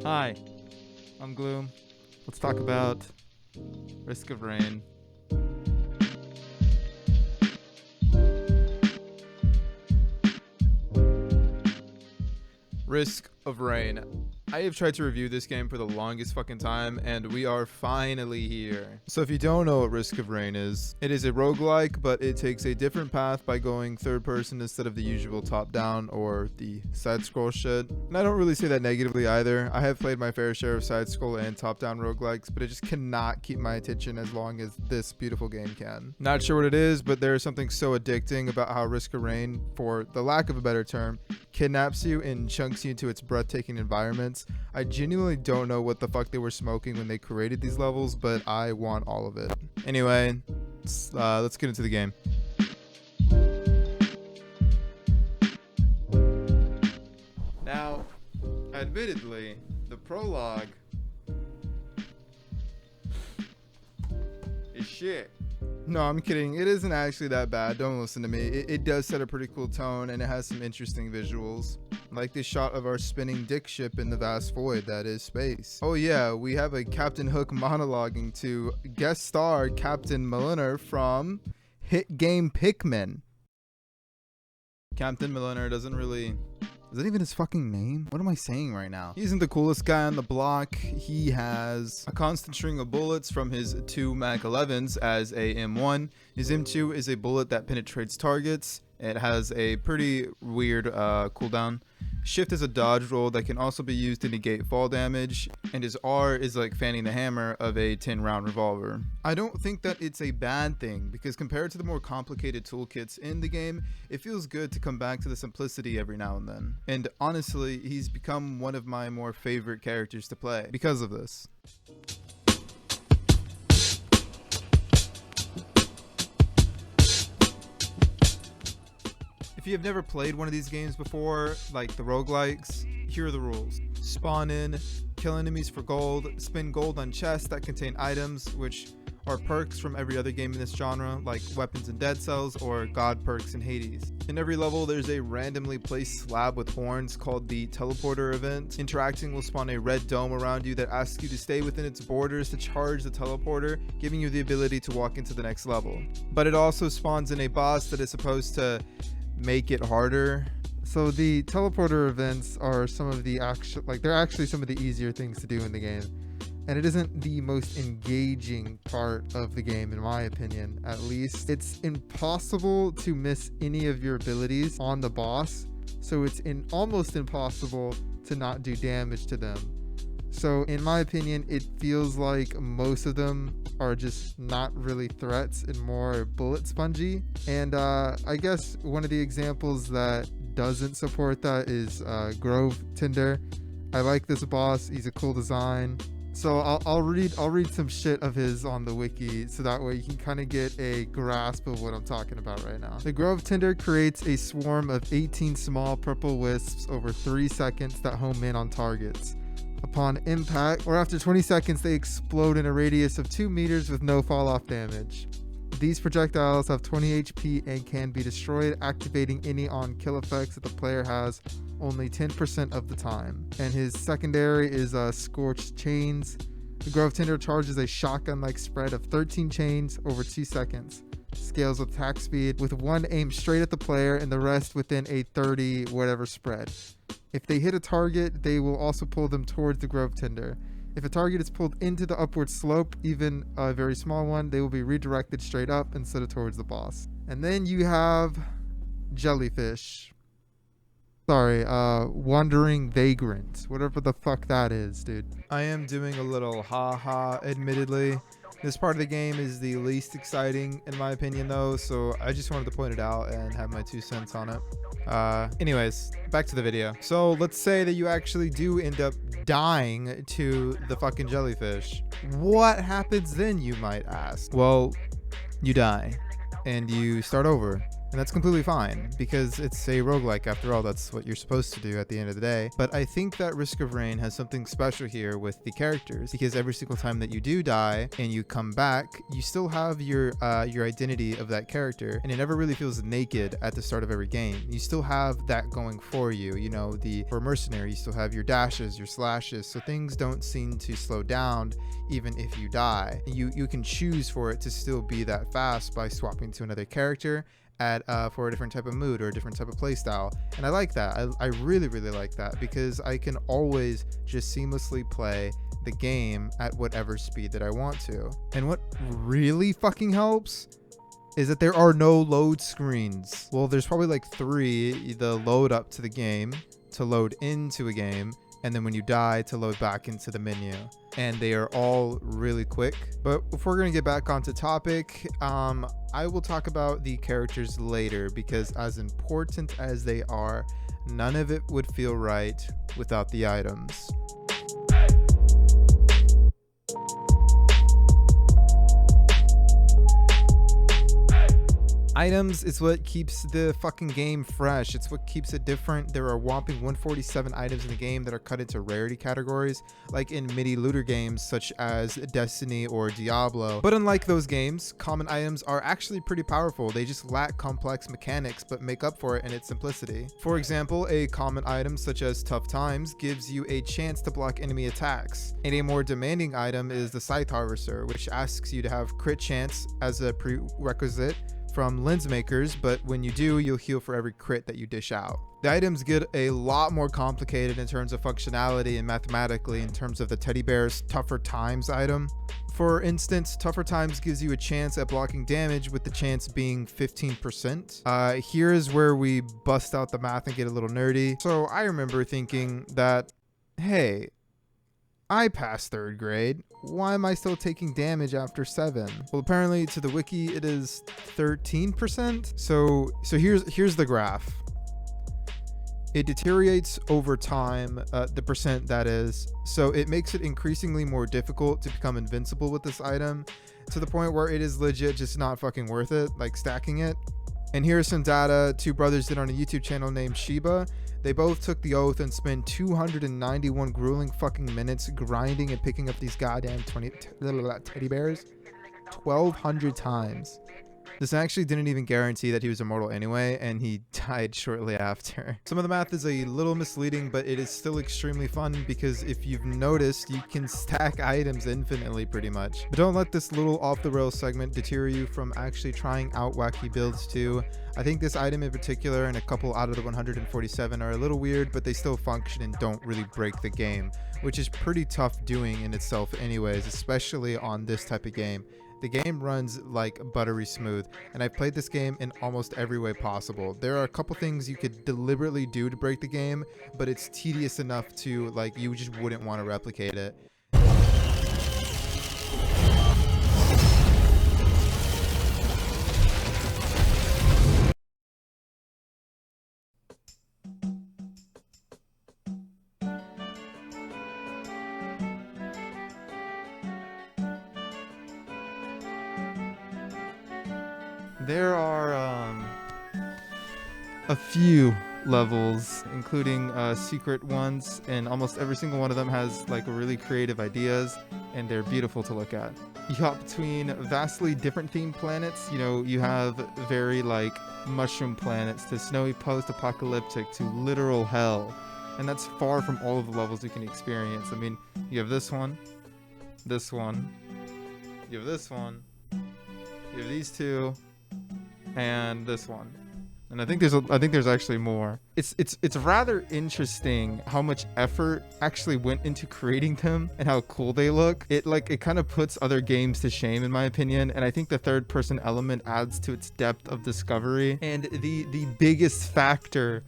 Hi, I'm Gloom. Let's talk about Risk of Rain. Risk of Rain. I have tried to review this game for the longest fucking time, and we are finally here. So if you don't know what Risk of Rain is, it is a roguelike, but it takes a different path by going third person instead of the usual top down or the side scroll shit. And I don't really say that negatively either. I have played my fair share of side scroll and top down roguelikes, but it just cannot keep my attention as long as this beautiful game can. Not sure what it is, but there is something so addicting about how Risk of Rain, for the lack of a better term, kidnaps you and chunks you into its breathtaking environments. I genuinely don't know what the fuck they were smoking when they created these levels, but I want all of it. Anyway, let's get into the game. Now, admittedly, the prologue is shit. No, I'm kidding. It isn't actually that bad. Don't listen to me. It does set a pretty cool tone, and it has some interesting visuals. Like this shot of our spinning dick ship in the vast void that is space. Oh yeah, we have a Captain Hook monologuing to guest star Captain Milliner from hit game Pikmin. Captain Milliner doesn't really... Is that even his fucking name? What am I saying right now? He isn't the coolest guy on the block. He has a constant string of bullets from his 2 Mac 11s as a M1. His M2 is a bullet that penetrates targets. It has a pretty weird cooldown. Shift is a dodge roll that can also be used to negate fall damage, and his R is like fanning the hammer of a 10-round revolver. I don't think that it's a bad thing, because compared to the more complicated toolkits in the game, it feels good to come back to the simplicity every now and then. And honestly, he's become one of my more favorite characters to play because of this. If you have never played one of these games before, like the roguelikes, here are the rules. Spawn in, kill enemies for gold, spend gold on chests that contain items, which are perks from every other game in this genre, like weapons in Dead Cells or god perks in Hades. In every level, there's a randomly placed slab with horns called the teleporter event. Interacting will spawn a red dome around you that asks you to stay within its borders to charge the teleporter, giving you the ability to walk into the next level. But it also spawns in a boss that is supposed to make it harder. So the teleporter events are some of the they're actually some of the easier things to do in the game, and it isn't the most engaging part of the game in my opinion. At least it's impossible to miss any of your abilities on the boss, so it's almost impossible to not do damage to them. So in my opinion, it feels like most of them are just not really threats and more bullet spongy. And I guess one of the examples that doesn't support that is Grove Tinder. I like this boss. He's a cool design. So I'll read some shit of his on the wiki, so that way you can kind of get a grasp of what I'm talking about right now. The Grove Tinder creates a swarm of 18 small purple wisps over 3 seconds that home in on targets. Upon impact, or after 20 seconds, they explode in a radius of 2 meters with no fall-off damage. These projectiles have 20 HP and can be destroyed, activating any on-kill effects that the player has only 10% of the time. And his secondary is Scorched Chains. The Grove Tinder charges a shotgun-like spread of 13 chains over 2 seconds. Scales with attack speed, with one aimed straight at the player and the rest within a 30 whatever spread. If they hit a target, they will also pull them towards the Grove Tinder. If a target is pulled into the upward slope, even a very small one, they will be redirected straight up instead of towards the boss. And then you have Jellyfish. Sorry, Wandering Vagrant. Whatever the fuck that is, dude. I am doing a little haha, admittedly. This part of the game is the least exciting in my opinion though, so I just wanted to point it out and have my 2 cents on it. Anyways, back to the video. So let's say that you actually do end up dying to the fucking jellyfish. What happens then, you might ask? Well, you die and you start over. And that's completely fine because it's a roguelike after all. That's what you're supposed to do at the end of the day. But I think that Risk of Rain has something special here with the characters, because every single time that you do die and you come back, you still have your identity of that character, and it never really feels naked at the start of every game. You still have that going for you. You know, for mercenary, you still have your dashes, your slashes, so things don't seem to slow down even if you die. You can choose for it to still be that fast by swapping to another character for a different type of mood or a different type of playstyle. And I like that. I really like that, because I can always just seamlessly play the game at whatever speed that I want to. And what really fucking helps is that there are no load screens. Well, there's probably like 3: the load up to the game, to load into a game, and then when you die, to load back into the menu. And they are all really quick. But if we're gonna get back onto topic, I will talk about the characters later, because as important as they are, none of it would feel right without the items. Items is what keeps the fucking game fresh. It's what keeps it different. There are a whopping 147 items in the game that are cut into rarity categories, like in MIDI looter games such as Destiny or Diablo. But unlike those games, common items are actually pretty powerful. They just lack complex mechanics but make up for it in its simplicity. For example, a common item such as Tough Times gives you a chance to block enemy attacks. And a more demanding item is the Scythe Harvester, which asks you to have crit chance as a prerequisite from lens makers, but when you do, you'll heal for every crit that you dish out. The items get a lot more complicated in terms of functionality and mathematically in terms of the teddy bear's Tougher Times item. For instance, Tougher Times gives you a chance at blocking damage, with the chance being 15%. Here is where we bust out the math and get a little nerdy. So I remember thinking that, hey, I passed 3rd grade. Why am I still taking damage after 7? Well, apparently to the wiki, it is 13%. So here's the graph. It deteriorates over time, the percent that is. So it makes it increasingly more difficult to become invincible with this item, to the point where it is legit just not fucking worth it, like stacking it. And here's some data 2 brothers did on a YouTube channel named Shiba. They both took the oath and spent 291 grueling fucking minutes grinding and picking up these goddamn teddy bears 1,200 times. This actually didn't even guarantee that he was immortal anyway, and he died shortly after. Some of the math is a little misleading, but it is still extremely fun, because if you've noticed, you can stack items infinitely pretty much. But don't let this little off the rails segment deter you from actually trying out wacky builds too. I think this item in particular and a couple out of the 147 are a little weird, but they still function and don't really break the game, which is pretty tough doing in itself anyways, especially on this type of game. The game runs like buttery smooth, and I've played this game in almost every way possible. There are a couple things you could deliberately do to break the game, but it's tedious enough to, like, you just wouldn't want to replicate it. There are a few levels, including secret ones, and almost every single one of them has like really creative ideas, and they're beautiful to look at. You hop between vastly different themed planets. You know, you have very like mushroom planets to snowy post-apocalyptic to literal hell, and that's far from all of the levels you can experience. I mean, you have this one, you have this one, you have these 2, and this one. And I think there's actually more. It's rather interesting how much effort actually went into creating them and how cool they look. It kind of puts other games to shame in my opinion, and I think the 3rd-person element adds to its depth of discovery. And the biggest factor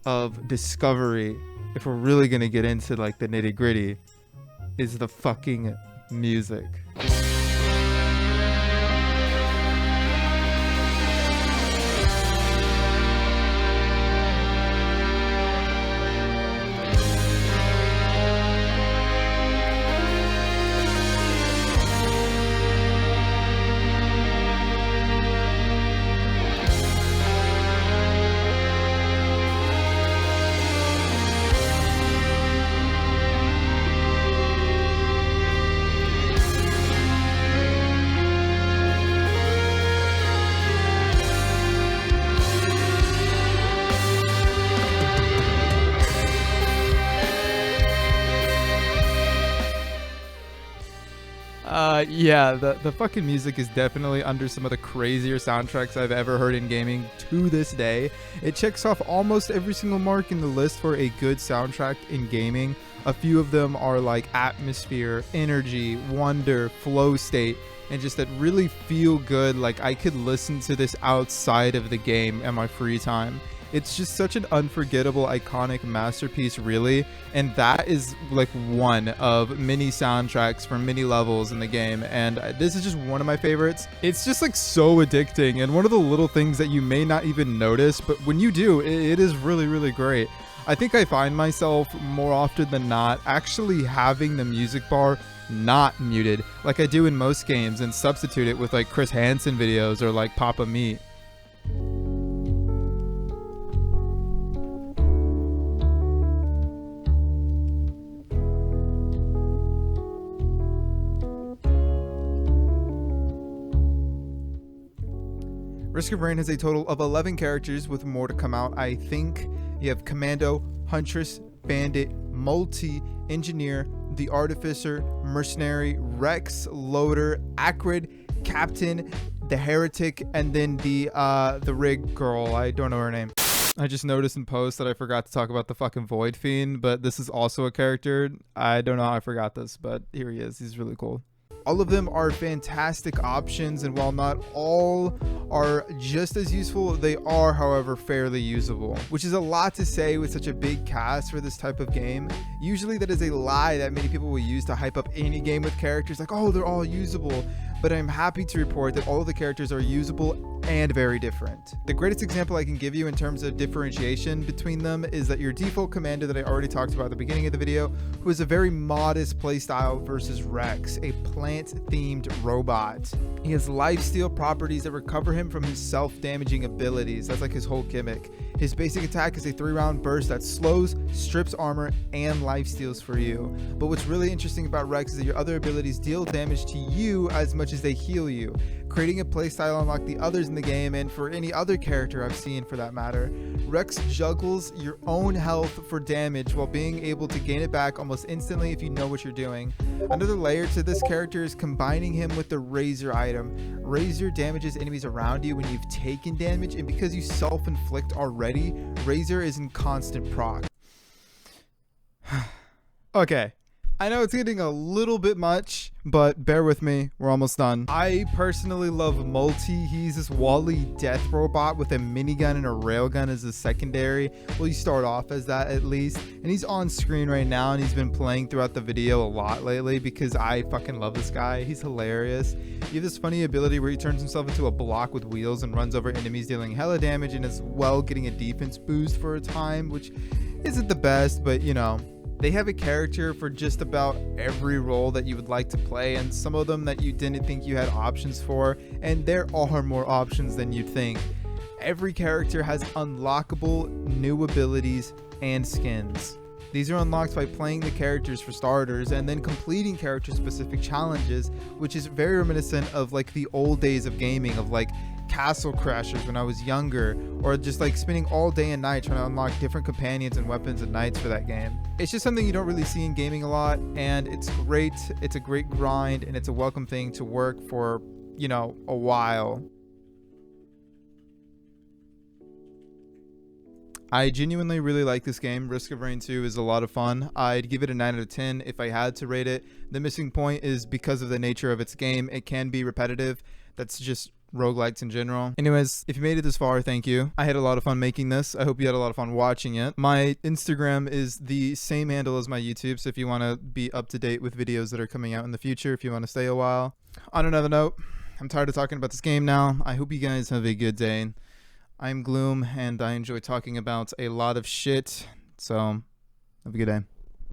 of discovery, if we're really gonna get into like the nitty-gritty, is the fucking music. Yeah, the fucking music is definitely under some of the crazier soundtracks I've ever heard in gaming to this day. It checks off almost every single mark in the list for a good soundtrack in gaming. A few of them are like atmosphere, energy, wonder, flow state, and just that really feel good, like I could listen to this outside of the game in my free time. It's just such an unforgettable, iconic masterpiece, really, and that is like one of many soundtracks for many levels in the game, and this is just one of my favorites. It's just like so addicting, and one of the little things that you may not even notice, but when you do, it is really, really great. I think I find myself more often than not actually having the music bar not muted like I do in most games and substitute it with like Chris Hansen videos or like Papa Meat. Risk of Rain has a total of 11 characters with more to come out. I think you have Commando, Huntress, Bandit, Multi, Engineer, the Artificer, Mercenary, Rex, Loader, Acrid, Captain, the Heretic, and then the Rig girl. I don't know her name. I just noticed in post that I forgot to talk about the fucking Void Fiend, but this is also a character. I don't know how I forgot this, but here he is. He's really cool. All of them are fantastic options, and while not all are just as useful, they are, however, fairly usable, which is a lot to say with such a big cast for this type of game. Usually that is a lie that many people will use to hype up any game with characters like, oh, they're all usable, but I'm happy to report that all of the characters are usable and very different. The greatest example I can give you in terms of differentiation between them is that your default commander that I already talked about at the beginning of the video, who is a very modest playstyle versus Rex, a plant-themed robot. He has lifesteal properties that recover him from his self-damaging abilities. That's like his whole gimmick. His basic attack is a 3-round burst that slows, strips armor, and lifesteals for you. But what's really interesting about Rex is that your other abilities deal damage to you as much as they heal you, creating a playstyle unlike the others in the game, and for any other character I've seen for that matter. Rex juggles your own health for damage while being able to gain it back almost instantly if you know what you're doing. Another layer to this character is combining him with the Razor item. Razor damages enemies around you when you've taken damage, and because you self-inflict already, Razor is in constant proc. Okay. I know it's getting a little bit much, but bear with me, we're almost done. I personally love Multi. He's this Wally death robot with a minigun and a railgun as a secondary. Well, you start off as that at least. And he's on screen right now, and he's been playing throughout the video a lot lately because I fucking love this guy. He's hilarious. You have this funny ability where he turns himself into a block with wheels and runs over enemies, dealing hella damage and as well getting a defense boost for a time, which isn't the best, but you know. They have a character for just about every role that you would like to play, and some of them that you didn't think you had options for, and there are more options than you'd think. Every character has unlockable new abilities and skins. These are unlocked by playing the characters for starters and then completing character specific challenges, which is very reminiscent of like the old days of gaming, of like Castle Crashers when I was younger, or just like spending all day and night trying to unlock different companions and weapons and knights for that game. It's just something you don't really see in gaming a lot, and it's great. It's a great grind, and it's a welcome thing to work for, you know, a while. I genuinely really like this game. Risk of Rain 2 is a lot of fun. I'd give it a 9 out of 10 if I had to rate it. The missing point is because of the nature of its game, it can be repetitive. That's just roguelikes in general. Anyways, if you made it this far, thank you. I had a lot of fun making this. I hope you had a lot of fun watching it. My Instagram is the same handle as my YouTube, so if you want to be up to date with videos that are coming out in the future, if you want to stay a while. On another note, I'm tired of talking about this game now. I hope you guys have a good day. I'm Gloom, and I enjoy talking about a lot of shit, so have a good day.